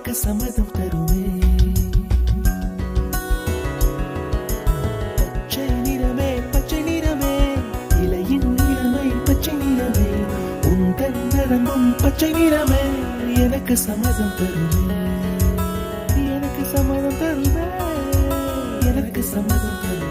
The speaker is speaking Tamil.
எனக்கு சம்மதம் தருமே. பச்சை நிறமே பச்சை நிறமே, இலையின் நிறமை பச்சை நிறமே, உந்தன் நரம்பும் பச்சை நிறமே, எனக்கு சம்மதம் தருமே, எனக்கு சம்மதம் தருமே, எனக்கு சம்மதம் தருமே.